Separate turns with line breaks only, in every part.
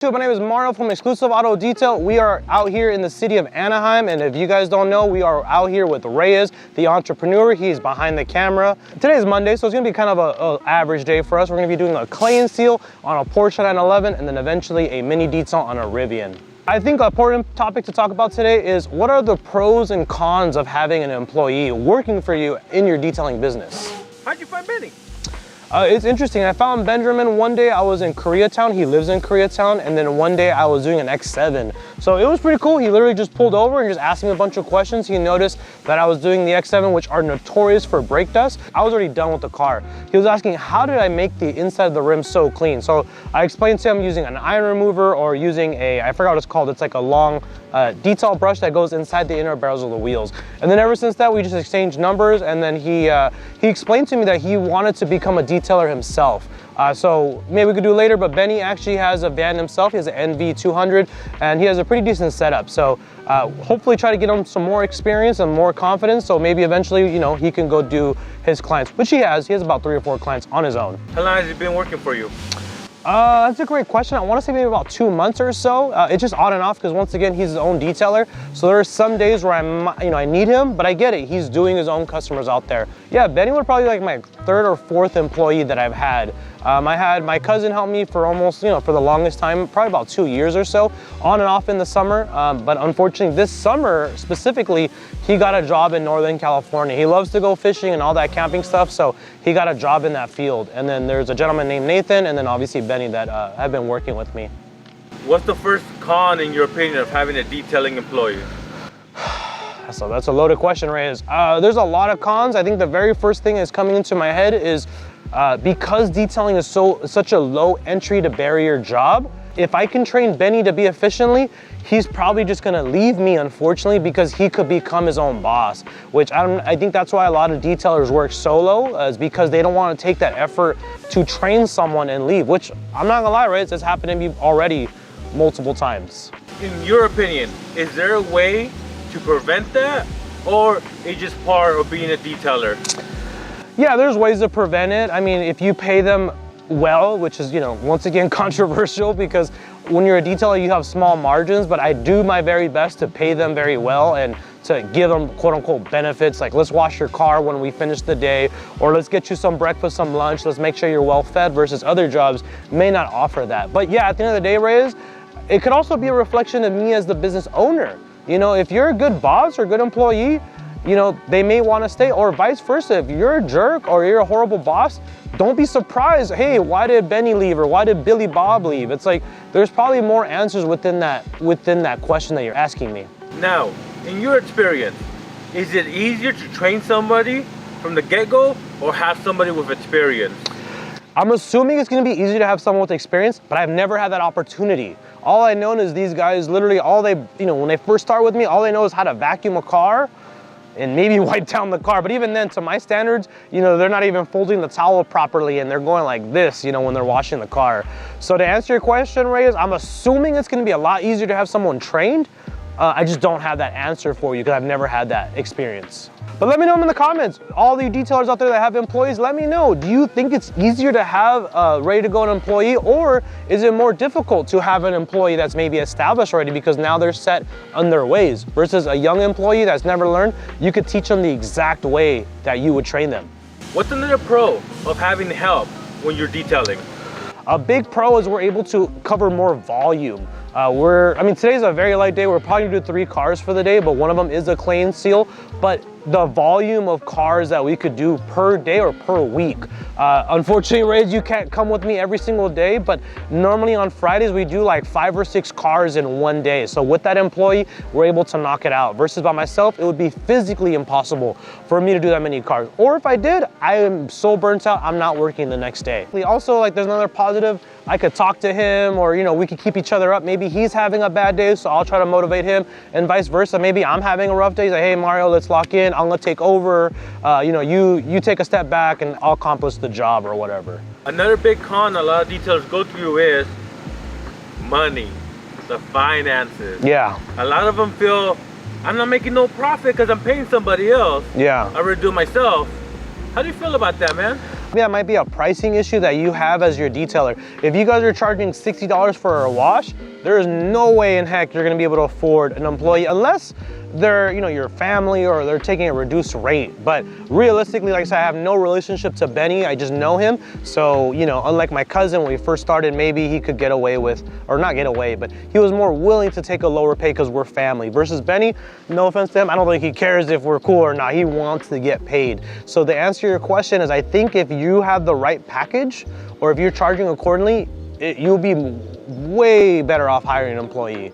My name is Mario from Exclusive Auto Detail. We are out here in the city of Anaheim, and if you guys don't know, we are out here with Reyes, the entrepreneur. He's behind the camera. Today is Monday, so it's gonna be kind of an average day for us. We're gonna be doing a clay and seal on a Porsche 911, and then eventually a mini detail on a Rivian. I think an important topic to talk about today is what are the pros and cons of having an employee working for you in your detailing business?
How'd you find Benny?
It's interesting. I found Benjamin one day. I was in Koreatown. He lives in Koreatown. And then one day I was doing an X7. So it was pretty cool. He literally just pulled over and just asked me a bunch of questions. He noticed that I was doing the X7, which are notorious for brake dust. I was already done with the car. He was asking, how did I make the inside of the rim so clean? So I explained to him using an iron remover or using I forgot what it's called. It's like a long detail brush that goes inside the inner barrels of the wheels. And then ever since that, we just exchanged numbers. And then he explained to me that he wanted to become a detailer himself. So maybe we could do later, but Benny actually has a van himself. He has an NV200 and he has a pretty decent setup. So hopefully try to get him some more experience and more confidence. So maybe eventually, you know, he can go do his clients, which he has. He has about 3 or 4 clients on his own.
How long has he been working for you?
That's a great question. I want to say maybe about 2 months or so. It's just on and off because once again, he's his own detailer. So there are some days where I need him, but I get it. He's doing his own customers out there. Yeah, Benny would probably be like my 3rd or 4th employee that I've had. I had my cousin help me for almost, for the longest time, probably about 2 years or so, on and off in the summer. But unfortunately, this summer specifically, he got a job in Northern California. He loves to go fishing and all that camping stuff, so he got a job in that field. And then there's a gentleman named Nathan, and then obviously Benny that have been working with me.
What's the first con, in your opinion, of having a detailing employee?
So that's a loaded question, Reyes. There's a lot of cons. I think the very first thing that's coming into my head is because detailing is such a low entry to barrier job, if I can train Benny to be efficiently, he's probably just gonna leave me, unfortunately, because he could become his own boss, which I think that's why a lot of detailers work solo, is because they don't want to take that effort to train someone and leave, which I'm not gonna lie, right? It's happened to me already multiple times.
In your opinion, is there a way to prevent that, or it's just part of being a detailer?
Yeah, there's ways to prevent it. I mean, if you pay them well, which is, once again, controversial because when you're a detailer, you have small margins, but I do my very best to pay them very well and to give them quote unquote benefits, like let's wash your car when we finish the day, or let's get you some breakfast, some lunch, let's make sure you're well fed, versus other jobs may not offer that. But yeah, at the end of the day, Reyes, it could also be a reflection of me as the business owner. If you're a good boss or good employee, they may want to stay, or vice versa. If you're a jerk or you're a horrible boss, don't be surprised. Hey, why did Benny leave, or why did Billy Bob leave? It's like, there's probably more answers within that question that you're asking me.
Now, in your experience, is it easier to train somebody from the get-go or have somebody with experience?
I'm assuming it's going to be easier to have someone with experience, but I've never had that opportunity. All I know is these guys literally, when they first start with me, all they know is how to vacuum a car and maybe wipe down the car. But even then, to my standards, they're not even folding the towel properly, and they're going like this, when they're washing the car. So to answer your question, Reyes, I'm assuming it's going to be a lot easier to have someone trained. I just don't have that answer for you because I've never had that experience. But let me know in the comments. All the detailers out there that have employees, let me know. Do you think it's easier to have a ready-to-go employee, or is it more difficult to have an employee that's maybe established already because now they're set on their ways, versus a young employee that's never learned? You could teach them the exact way that you would train them.
What's another pro of having help when you're detailing?
A big pro is we're able to cover more volume. Today's a very light day. We're probably gonna do 3 cars for the day, but one of them is a clay and seal. But the volume of cars that we could do per day or per week. Unfortunately, Reyes, you can't come with me every single day, but normally on Fridays, we do like 5 or 6 cars in one day. So with that employee, we're able to knock it out. Versus by myself, it would be physically impossible for me to do that many cars. Or if I did, I am so burnt out, I'm not working the next day. Also, there's another positive. I could talk to him, or we could keep each other up. Maybe he's having a bad day, so I'll try to motivate him, and vice versa. Maybe I'm having a rough day. He's like, hey Mario, let's lock in. I'm gonna take over. You take a step back, and I'll accomplish the job or whatever.
Another big con a lot of detailers go through is money, the finances.
Yeah.
A lot of them feel, I'm not making no profit because I'm paying somebody else.
Yeah.
I rather do it myself. How do you feel about that, man?
That might be a pricing issue that you have as your detailer. If you guys are charging $60 for a wash, there is no way in heck you're gonna be able to afford an employee unless they're, you know, your family or they're taking a reduced rate. But realistically, like I said, I have no relationship to Benny. I just know him. So, you know, unlike my cousin, when we first started, maybe he could get away with, or not get away, but he was more willing to take a lower pay because we're family. Versus Benny, no offense to him, I don't think he cares if we're cool or not. He wants to get paid. So the answer to your question is, I think if you have the right package, or if you're charging accordingly, you'll be way better off hiring an employee.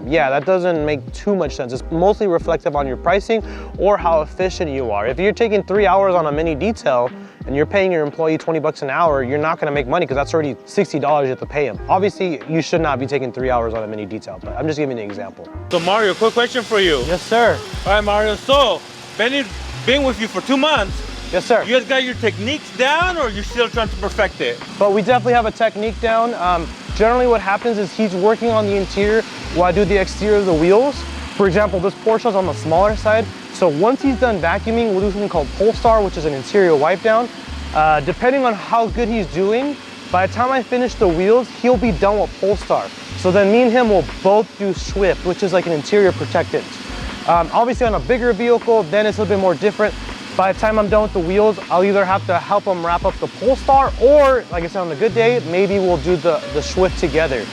Yeah, that doesn't make too much sense. It's mostly reflective on your pricing or how efficient you are. If you're taking 3 hours on a mini detail and you're paying your employee 20 bucks an hour, you're not gonna make money because that's already $60 you have to pay him. Obviously, you should not be taking 3 hours on a mini detail, but I'm just giving you an example.
So Mario, quick question for you.
Yes, sir.
All right, Mario, so Benny's been with you for 2 months.
Yes, sir.
You guys got your techniques down, or you're still trying to perfect it?
But we definitely have a technique down. Generally what happens is he's working on the interior while I do the exterior of the wheels. For example, this Porsche's on the smaller side. So once he's done vacuuming, we'll do something called Polestar, which is an interior wipe down. Depending on how good he's doing, by the time I finish the wheels, he'll be done with Polestar. So then me and him will both do Swift, which is like an interior protectant. Obviously on a bigger vehicle, then it's a little bit more different. By the time I'm done with the wheels, I'll either have to help him wrap up the Polestar, or like I said, on a good day, maybe we'll do the Swift together.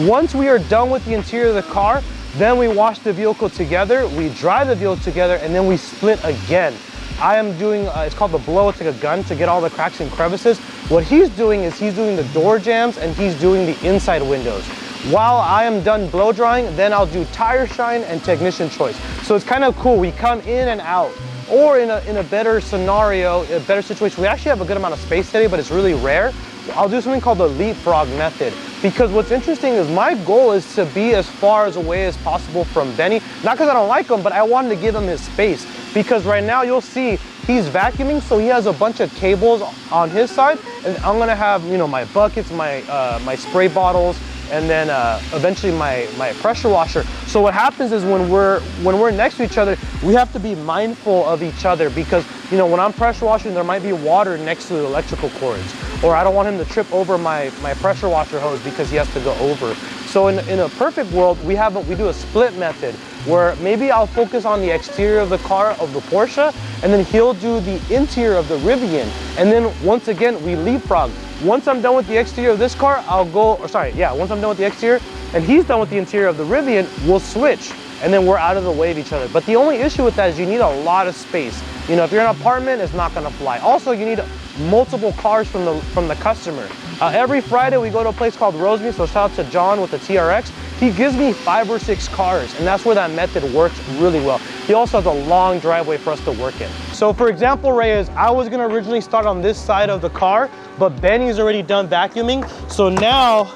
Once we are done with the interior of the car, then we wash the vehicle together, we dry the vehicle together, and then we split again. I am doing, it's called the blow, it's like a gun to get all the cracks and crevices. What he's doing is he's doing the door jambs and he's doing the inside windows. While I am done blow drying, then I'll do tire shine and technician choice. So it's kind of cool, we come in and out. Or in a better scenario, a better situation, we actually have a good amount of space today, but it's really rare. I'll do something called the leapfrog method. Because what's interesting is my goal is to be as far away as possible from Benny. Not because I don't like him, but I wanted to give him his space. Because right now you'll see he's vacuuming, so he has a bunch of cables on his side. And I'm gonna have, you know, my buckets, my spray bottles, and then eventually my pressure washer. So what happens is when we're next to each other, we have to be mindful of each other, because, you know, when I'm pressure washing, there might be water next to the electrical cords, or I don't want him to trip over my pressure washer hose because he has to go over. So in a perfect world, we do a split method where maybe I'll focus on the exterior of the car, of the Porsche, and then he'll do the interior of the Rivian. And then once again, we leapfrog. Once I'm done with the exterior of this car, once I'm done with the exterior and he's done with the interior of the Rivian, we'll switch. And then we're out of the way of each other. But the only issue with that is you need a lot of space. You know, if you're in an apartment, it's not gonna fly. Also, you need multiple cars from the customer. Every Friday we go to a place called Rosemead, so shout out to John with the TRX. He gives me 5 or 6 cars, and that's where that method works really well. He also has a long driveway for us to work in. So for example, Reyes, I was gonna originally start on this side of the car, but Benny's already done vacuuming. So now,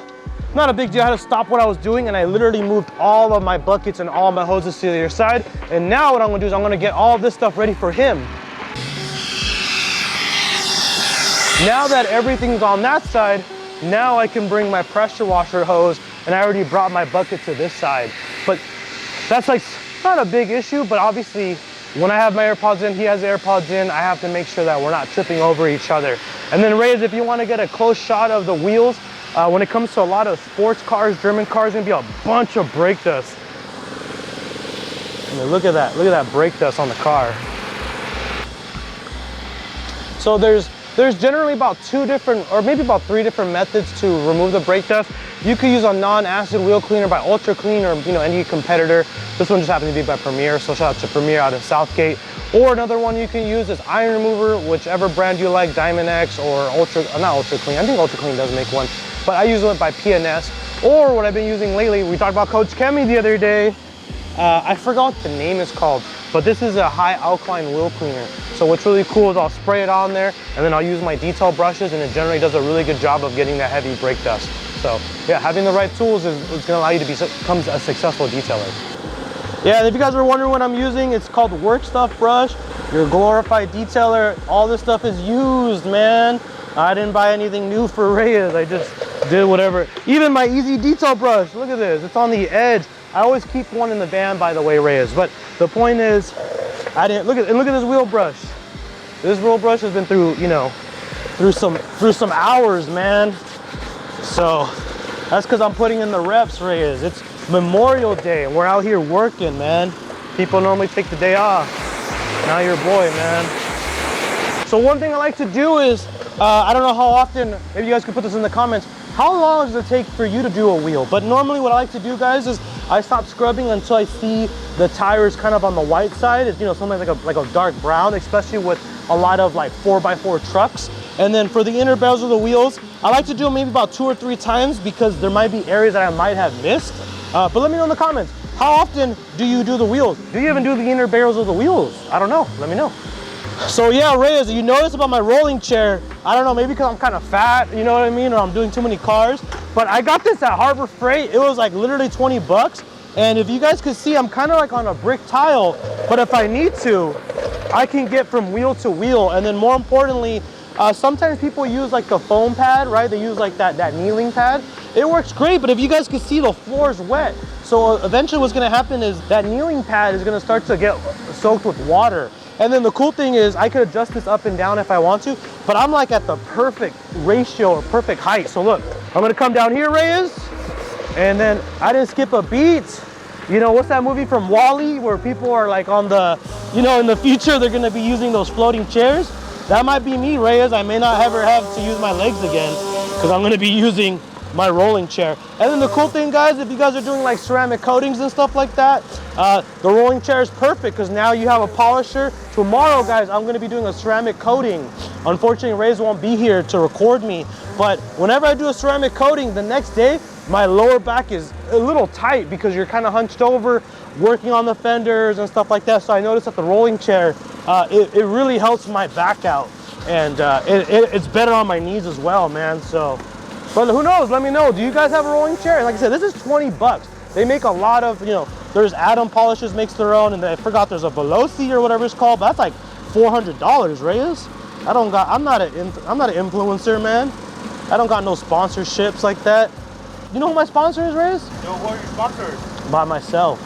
not a big deal, I had to stop what I was doing, and I literally moved all of my buckets and all my hoses to the other side. And now what I'm gonna do is I'm gonna get all this stuff ready for him. Now that everything's on that side, now I can bring my pressure washer hose, and I already brought my bucket to this side. But that's like not a big issue, but obviously when I have my AirPods in, he has AirPods in, I have to make sure that we're not tripping over each other. And then Reyes, if you want to get a close shot of the wheels, when it comes to a lot of sports cars, German cars, gonna be a bunch of brake dust. I mean, look at that brake dust on the car. So there's generally about 2 different, or maybe about 3 different methods to remove the brake dust. You could use a non-acid wheel cleaner by Ultra Clean, or, you know, any competitor. This one just happens to be by Premier, so shout out to Premier out in Southgate. Or another one you can use is iron remover, whichever brand you like, Diamond X or not Ultra Clean. I think Ultra Clean does make one, but I use it by PNS. Or what I've been using lately, we talked about Coach Kemi the other day. I forgot what the name is called, but this is a high alkaline wheel cleaner. So what's really cool is I'll spray it on there, and then I'll use my detail brushes, and it generally does a really good job of getting that heavy brake dust. So yeah, having the right tools is gonna allow you to become a successful detailer. Yeah, and if you guys were wondering what I'm using, it's called Work Stuff Brush. Your glorified detailer, all this stuff is used, man. I didn't buy anything new for Reyes, I just did whatever. Even my Easy Detail brush, look at this, it's on the edge. I always keep one in the van, by the way, Reyes. But the point is, look at this wheel brush. This wheel brush has been through, you know, through some hours, man. So that's because I'm putting in the reps, Reyes. It's Memorial Day and we're out here working, man. People normally take the day off. Now your boy, man. So one thing I like to do is, I don't know how often, maybe you guys could put this in the comments, how long does it take for you to do a wheel? But normally what I like to do, guys, is I stop scrubbing until I see the tires kind of on the white side. It's, you know, something like a dark brown, especially with a lot of like 4x4 trucks. And then for the inner bells of the wheels, I like to do it maybe about 2 or 3 times because there might be areas that I might have missed. But let me know in the comments, how often do you do the wheels? Do you even do the inner barrels of the wheels? I don't know, let me know. So yeah, Reyes, you notice about my rolling chair, I don't know, maybe because I'm kind of fat, you know what I mean, or I'm doing too many cars, but I got this at Harbor Freight. It was like literally 20 bucks. And if you guys could see, I'm kind of like on a brick tile, but if I need to, I can get from wheel to wheel. And then more importantly, sometimes people use like the foam pad, right? They use like that kneeling pad. It works great, but if you guys could see, the floor is wet. So eventually what's gonna happen is that kneeling pad is gonna start to get soaked with water. And then the cool thing is I could adjust this up and down if I want to, but I'm like at the perfect ratio or perfect height. So look, I'm gonna come down here, Reyes, and then I didn't skip a beat. You know, what's that movie from WALL-E where people are like on the, you know, in the future they're gonna be using those floating chairs? That might be me, Reyes. I may not ever have to use my legs again because I'm gonna be using my rolling chair. And then the cool thing, guys, if you guys are doing like ceramic coatings and stuff like that, the rolling chair is perfect because now you have a polisher. Tomorrow, guys, I'm gonna be doing a ceramic coating. Unfortunately, Reyes won't be here to record me, but whenever I do a ceramic coating, the next day, my lower back is a little tight because you're kind of hunched over, working on the fenders and stuff like that. So I noticed that the rolling chair, it really helps my back out. And it's better on my knees as well, man. So, but who knows? Let me know. Do you guys have a rolling chair? And like I said, this is 20 bucks. They make a lot of, you know, there's Adam Polishes makes their own, and I forgot there's a Veloci or whatever it's called, but that's like $400, Reyes. I'm not an influencer, man. I don't got no sponsorships like that. You know who my sponsor is, Reyes?
So who are your sponsors?
By myself.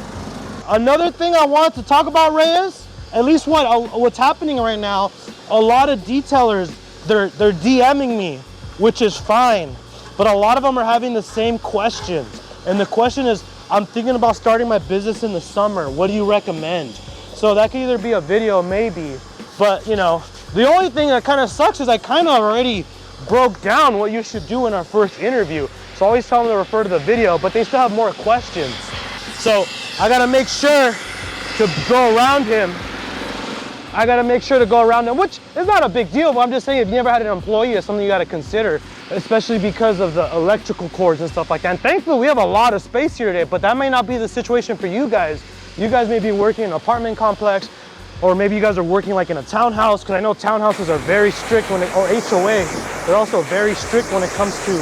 Another thing I wanted to talk about, Reyes, at least what's happening right now, a lot of detailers, they're DMing me, which is fine, but a lot of them are having the same questions. And the question is, I'm thinking about starting my business in the summer. What do you recommend? So that could either be a video, maybe, but you know, the only thing that kind of sucks is I kind of already broke down what you should do in our first interview. So I always tell them to refer to the video, but they still have more questions. So I gotta make sure to go around him. Which is not a big deal, but I'm just saying if you never had an employee, it's something you gotta consider, especially because of the electrical cords and stuff like that. And thankfully we have a lot of space here today, but that may not be the situation for you guys. You guys may be working in an apartment complex, or maybe you guys are working like in a townhouse, because I know townhouses are very strict or HOA, they're also very strict when it comes to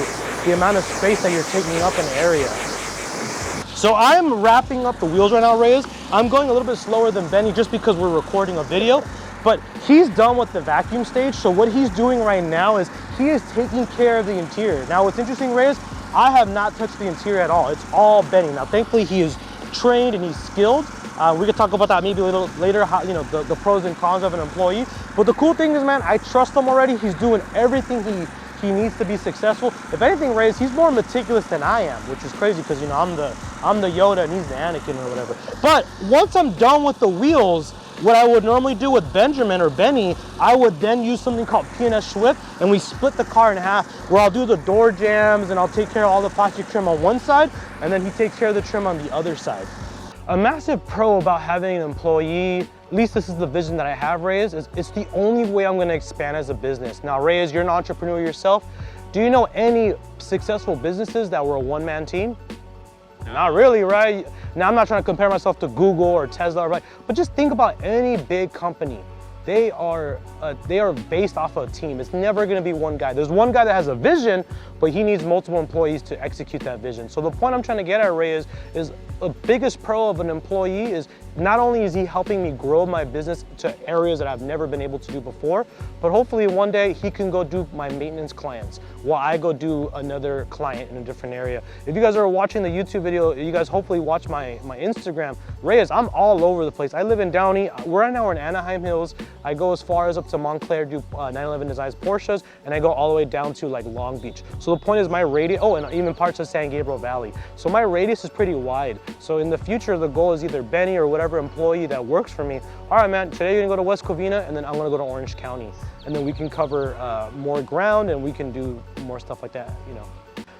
the amount of space that you're taking up in an area. So I'm wrapping up the wheels right now, Reyes. I'm going a little bit slower than Benny just because we're recording a video, but he's done with the vacuum stage. So what he's doing right now is he is taking care of the interior. Now what's interesting, Reyes, I have not touched the interior at all. It's all Benny. Now thankfully he is trained and he's skilled. We could talk about that maybe a little later, how, you know, the pros and cons of an employee. But the cool thing is, man, I trust him already. He's doing everything he needs to be successful. If anything, Reyes, he's more meticulous than I am, which is crazy because, you know, I'm the Yoda and he's the Anakin or whatever. But once I'm done with the wheels, what I would normally do with Benjamin or Benny, I would then use something called P&S Swift, and we split the car in half, where I'll do the door jambs and I'll take care of all the plastic trim on one side, and then he takes care of the trim on the other side. A massive pro about having an employee, at least this is the vision that I have, Reyes, is it's the only way I'm gonna expand as a business. Now, Reyes, you're an entrepreneur yourself. Do you know any successful businesses that were a one-man team? Not really, right? Now, I'm not trying to compare myself to Google or Tesla, right? But just think about any big company. They are based off of a team. It's never gonna be one guy. There's one guy that has a vision, but he needs multiple employees to execute that vision. So the point I'm trying to get at, Ray, is the biggest pro of an employee is not only is he helping me grow my business to areas that I've never been able to do before, but hopefully one day he can go do my maintenance clients while I go do another client in a different area. If you guys are watching the YouTube video, you guys hopefully watch my Instagram. Reyes, I'm all over the place. I live in Downey. Right now we're in Anaheim Hills. I go as far as up to Montclair, do 911 Designs Porsches, and I go all the way down to like Long Beach. So the point is my radius, oh, and even parts of San Gabriel Valley. So my radius is pretty wide. So in the future, the goal is either Benny or whatever employee that works for me. All right, man, today you're gonna go to West Covina, and then I'm gonna go to Orange County. And then we can cover more ground and we can do more stuff like that, you know.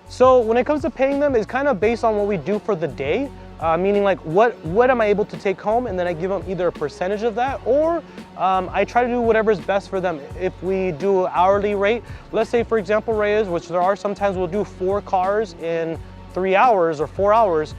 So when it comes to paying them, it's kind of based on what we do for the day. Meaning like what am I able to take home, and then I give them either a percentage of that, or I try to do whatever is best for them. If we do an hourly rate, let's say for example, Reyes, which there are sometimes we'll do 4 cars in 3 hours or 4 hours.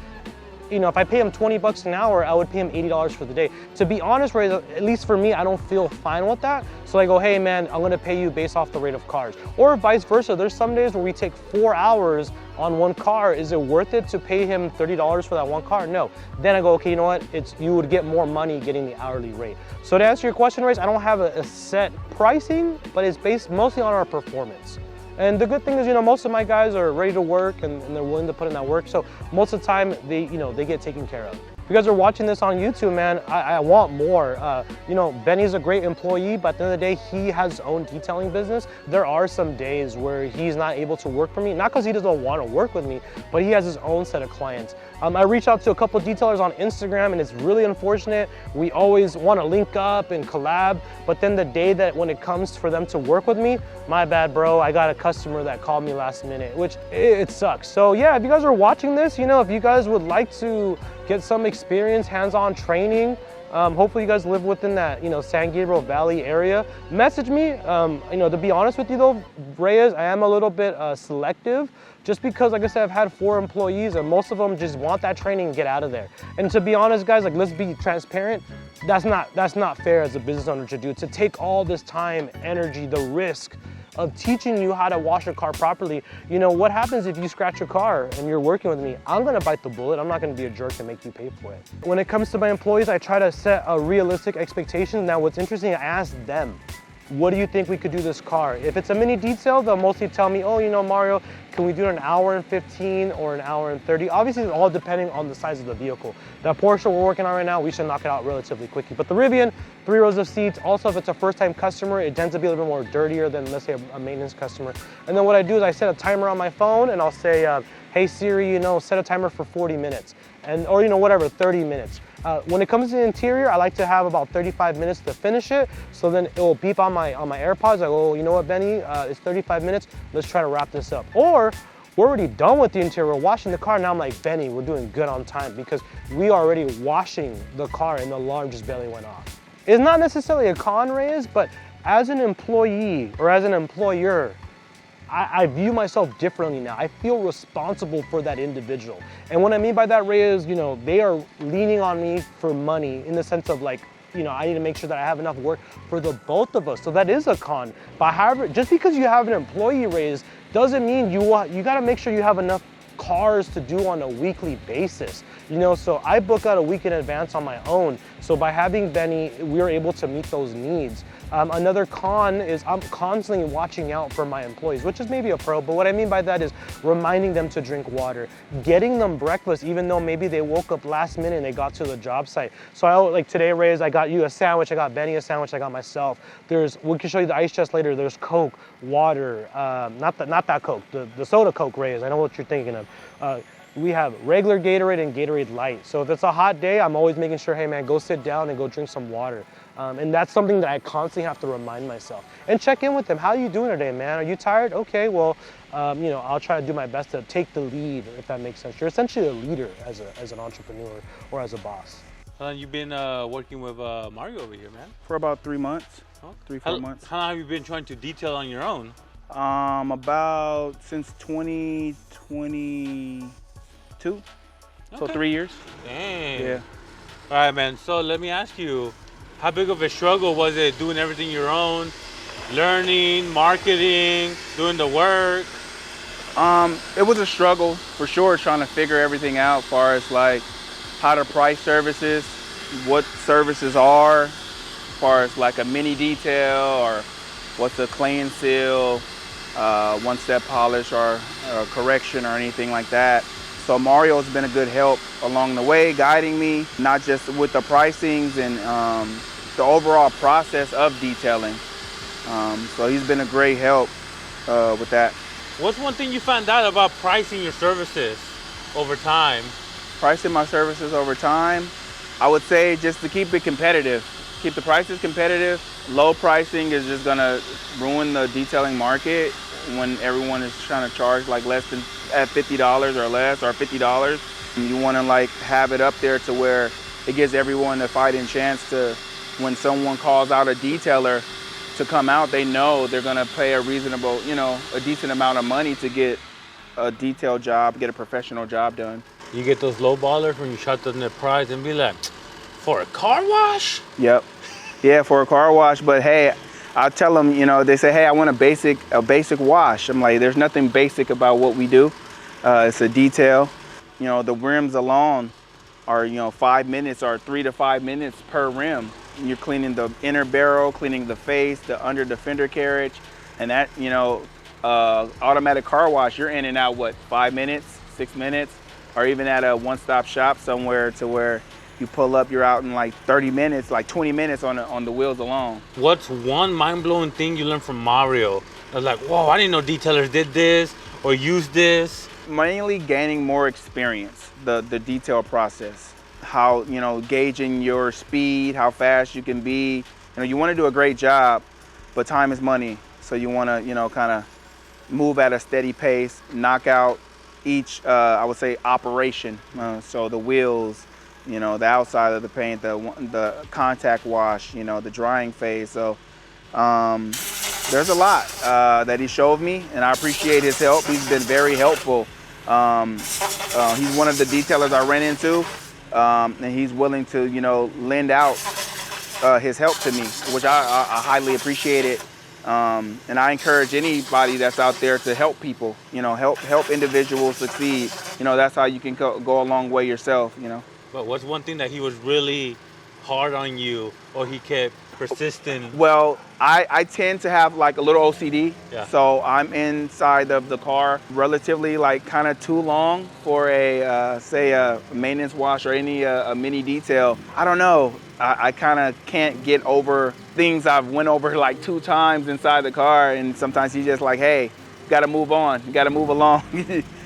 You know, if I pay him 20 bucks an hour, I would pay him $80 for the day. To be honest, Ray, at least for me, I don't feel fine with that. So I go, hey man, I'm gonna pay you based off the rate of cars. Or vice versa, there's some days where we take 4 hours on one car. Is it worth it to pay him $30 for that one car? No. Then I go, okay, you know what? You would get more money getting the hourly rate. So to answer your question, Ray, I don't have a set pricing, but it's based mostly on our performance. And the good thing is, you know, most of my guys are ready to work and they're willing to put in that work. So most of the time, they get taken care of. If you guys are watching this on YouTube, man, I want more. You know, Benny's a great employee, but at the end of the day, he has his own detailing business. There are some days where he's not able to work for me, not because he doesn't want to work with me, but he has his own set of clients. I reached out to a couple of detailers on Instagram, and it's really unfortunate. We always want to link up and collab, but then the day that when it comes for them to work with me, my bad, bro, I got a customer that called me last minute, which it sucks. So yeah, if you guys are watching this, you know, if you guys would like to get some experience, hands-on training, hopefully you guys live within that, you know, San Gabriel Valley area, message me. You know, to be honest with you though, Reyes, I am a little bit selective, just because, like I said, I've had 4 employees and most of them just want that training and get out of there. And to be honest, guys, like, let's be transparent. That's not fair as a business owner to do, to take all this time, energy, the risk of teaching you how to wash a car properly. You know, what happens if you scratch your car and you're working with me? I'm gonna bite the bullet. I'm not gonna be a jerk and make you pay for it. When it comes to my employees, I try to set a realistic expectation. Now, what's interesting, I ask them, what do you think we could do this car? If it's a mini detail, they'll mostly tell me, oh, you know, Mario, can we do an hour and 15 or an hour and 30? Obviously, it's all depending on the size of the vehicle. That Porsche we're working on right now, we should knock it out relatively quickly. But the Rivian, 3 rows of seats. Also, if it's a first-time customer, it tends to be a little bit more dirtier than, let's say, a maintenance customer. And then what I do is I set a timer on my phone, and I'll say, hey Siri, you know, set a timer for 40 minutes. Or, you know, whatever, 30 minutes. When it comes to the interior, I like to have about 35 minutes to finish it. So then it will beep on my AirPods. I go, oh, you know what, Benny, it's 35 minutes. Let's try to wrap this up. Or we're already done with the interior. We're washing the car. Now I'm like, Benny, we're doing good on time because we are already washing the car and the alarm just barely went off. It's not necessarily a con, Reyes, but as an employee or as an employer, I view myself differently now. I feel responsible for that individual. And what I mean by that, Ray, is, you know, they are leaning on me for money in the sense of like, you know, I need to make sure that I have enough work for the both of us. So that is a con. But however, just because you have an employee raise doesn't mean you gotta make sure you have enough cars to do on a weekly basis. You know, so I book out a week in advance on my own. So by having Benny, we are able to meet those needs. Another con is I'm constantly watching out for my employees, which is maybe a pro, but what I mean by that is reminding them to drink water, getting them breakfast, even though maybe they woke up last minute and they got to the job site. So like today, Reyes, I got you a sandwich, I got Benny a sandwich, I got myself. We can show you the ice chest later. There's Coke, water, not that Coke, the soda Coke, Reyes. I know what you're thinking of. We have regular Gatorade and Gatorade Light. So if it's a hot day, I'm always making sure, hey man, go sit down and go drink some water. And that's something that I constantly have to remind myself. And check in with them. How are you doing today, man? Are you tired? Okay, well, you know, I'll try to do my best to take the lead, if that makes sense. You're essentially a leader as an entrepreneur or as a boss.
You've been working with Mario over here, man?
For about 3 months,
huh?
3-4 months.
How long have you been trying to detail on your own?
About since 2022, so 3 years.
Dang.
Yeah.
All right, man, so let me ask you, how big of a struggle was it doing everything your own, learning, marketing, doing the work?
It was a struggle for sure, trying to figure everything out as far as like how to price services, what services are, as far as like a mini detail or what's a clay and seal, one-step polish or correction or anything like that. So Mario's been a good help along the way, guiding me, not just with the pricings and the overall process of detailing. So he's been a great help with that.
What's one thing you found out about pricing your services over time?
Pricing my services over time, I would say just to keep it competitive. Keep the prices competitive. Low pricing is just gonna ruin the detailing market when everyone is trying to charge like less than at $50 or less or $50. You wanna like have it up there to where it gives everyone a fighting chance to, when someone calls out a detailer to come out, they know they're gonna pay a reasonable, a decent amount of money to get a detailed job, get a professional job done.
You get those low ballers when you shut them the price and be like, for a car wash?
Yep. Yeah, for a car wash. But hey, I'll tell them, they say, hey, I want a basic wash. I'm like, there's nothing basic about what we do. It's a detail. The rims alone are, 5 minutes or 3 to 5 minutes per rim. You're cleaning the inner barrel, cleaning the face, the under the fender carriage, and that, automatic car wash, you're in and out, 5 minutes, 6 minutes, or even at a one-stop shop somewhere to where you pull up, you're out in like 30 minutes, like 20 minutes on the wheels alone.
What's one mind-blowing thing you learned from Mario? I was like, whoa, I didn't know detailers did this or used this.
Mainly gaining more experience, the detail process. How, gauging your speed, how fast you can be. You want to do a great job, but time is money. So you want to, kind of move at a steady pace, knock out each, I would say, operation. So the wheels, the outside of the paint, the contact wash, the drying phase. So there's a lot that he showed me, and I appreciate his help. He's been very helpful. He's one of the detailers I ran into. And he's willing to, lend out his help to me, which I highly appreciate it. And I encourage anybody that's out there to help people, help individuals succeed. That's how you can go a long way yourself,
But what's one thing that he was really hard on you or he kept persistent?
Well, I tend to have like a little OCD.
Yeah.
So I'm inside of the car relatively like kind of too long for say a maintenance wash or any a mini detail. I don't know. I kind of can't get over things I've went over like 2 times inside the car, and sometimes you just like, hey, you gotta move on, you gotta move along.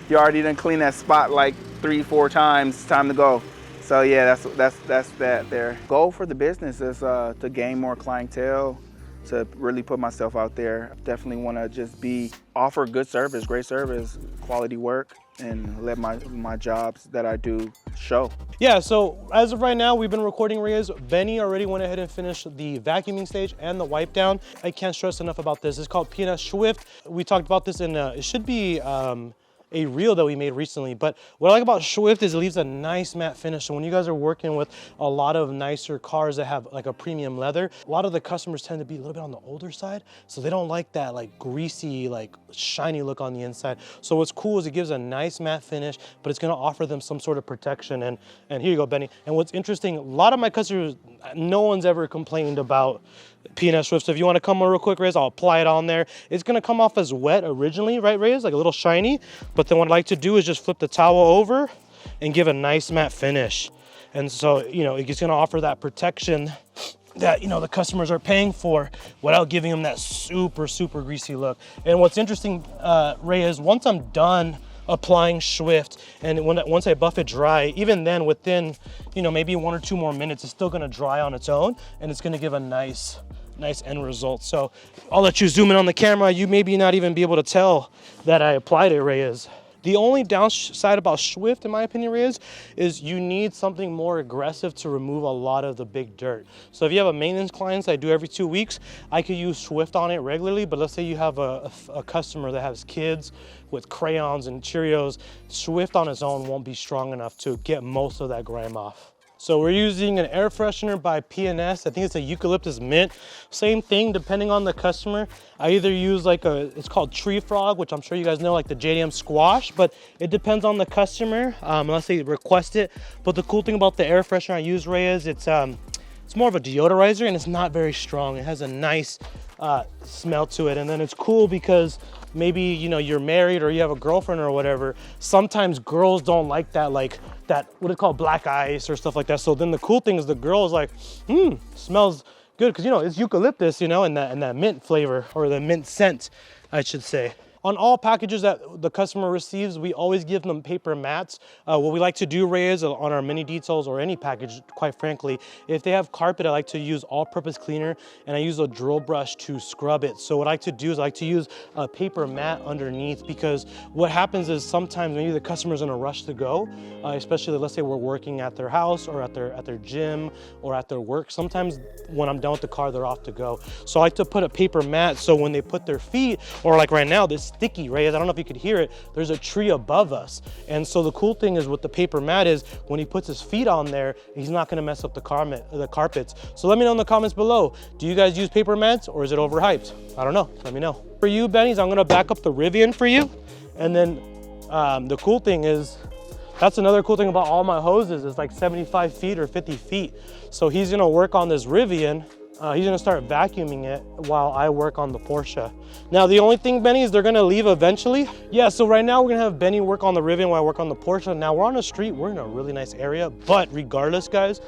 You already done cleaned that spot like 3-4 times, it's time to go. So yeah, that's that there. Goal for the business is to gain more clientele, to really put myself out there. Definitely want to offer good service, great service, quality work, and let my jobs that I do show.
Yeah, so as of right now, we've been recording Reyes. Benny already went ahead and finished the vacuuming stage and the wipe down. I can't stress enough about this. It's called P&S Swift. We talked about this in, it should be a reel that we made recently, but what I like about Swift is it leaves a nice matte finish. So when you guys are working with a lot of nicer cars that have like a premium leather, a lot of the customers tend to be a little bit on the older side, so they don't like that like greasy, like shiny look on the inside. So what's cool is it gives a nice matte finish, but it's gonna offer them some sort of protection. And here you go, Benny. And what's interesting, a lot of my customers, no one's ever complained about P&S Swift. So if you want to come on real quick, Reyes, I'll apply it on there. It's going to come off as wet originally, right, Reyes? Like a little shiny. But then what I like to do is just flip the towel over and give a nice matte finish. And so, it's going to offer that protection that, the customers are paying for without giving them that super, super greasy look. And what's interesting, Reyes, once I'm done applying Swift, and once I buff it dry, even then within, maybe 1 or 2 more minutes, it's still gonna dry on its own, and it's gonna give a nice end result. So I'll let you zoom in on the camera. You maybe not even be able to tell that I applied it, Reyes. The only downside about Swift, in my opinion, Reyes, is you need something more aggressive to remove a lot of the big dirt. So if you have a maintenance client that I do every 2 weeks, I could use Swift on it regularly, but let's say you have a customer that has kids with crayons and Cheerios, Swift on its own won't be strong enough to get most of that grime off. So we're using an air freshener by P&S. I think it's a eucalyptus mint. Same thing, depending on the customer. I either use like it's called Tree Frog, which I'm sure you guys know, like the JDM squash, but it depends on the customer, unless they request it. But the cool thing about the air freshener I use, Ray, is it's more of a deodorizer and it's not very strong. It has a nice smell to it. And then it's cool because maybe, you know, you're married or you have a girlfriend or whatever. Sometimes girls don't like that, what it's called, black ice or stuff like that. So then the cool thing is the girl is like, smells good, because, you know, it's eucalyptus, you know, and that mint flavor, or the mint scent, I should say. On all packages that the customer receives, we always give them paper mats. What we like to do, Ray, is on our mini details or any package, quite frankly, if they have carpet, I like to use all-purpose cleaner, and I use a drill brush to scrub it. So what I like to do is I like to use a paper mat underneath, because what happens is sometimes maybe the customer's in a rush to go, especially let's say we're working at their house or at their gym or at their work. Sometimes when I'm done with the car, they're off to go. So I like to put a paper mat so when they put their feet, or like right now, this sticky, Ray, I don't know if you could hear it, there's a tree above us. And so the cool thing is with the paper mat is when he puts his feet on there, he's not gonna mess up the carpets. So let me know in the comments below, do you guys use paper mats or is it overhyped? I don't know, let me know. For you, Benny's, I'm gonna back up the Rivian for you. And then the cool thing is, that's another cool thing about all my hoses, is like 75 feet or 50 feet. So he's gonna work on this Rivian. He's gonna start vacuuming it while I work on the Porsche. Now, the only thing, Benny, is they're gonna leave eventually. Yeah, so right now we're gonna have Benny work on the Rivian while I work on the Porsche. Now, we're on a street, we're in a really nice area, but regardless, guys,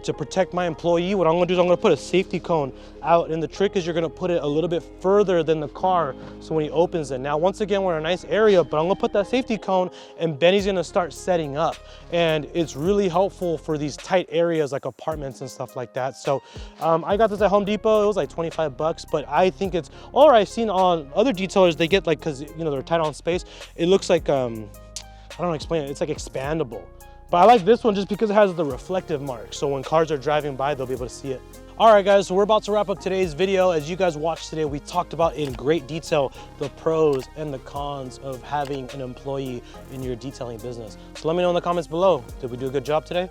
to protect my employee, what I'm gonna do is I'm gonna put a safety cone out, and the trick is you're gonna put it a little bit further than the car, so when he opens it. Now, once again, we're in a nice area, but I'm gonna put that safety cone, and Benny's gonna start setting up. And it's really helpful for these tight areas like apartments and stuff like that. So I got this at Home Depot. It was like 25 bucks, but I think it's, or I've seen on other detailers, they get like, cause you know, they're tight on space. It looks like, I don't know, explain it. It's like expandable. But I like this one just because it has the reflective mark. So when cars are driving by, they'll be able to see it. All right, guys, so we're about to wrap up today's video. As you guys watched today, we talked about in great detail the pros and the cons of having an employee in your detailing business. So let me know in the comments below. Did we do a good job today?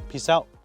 Peace out.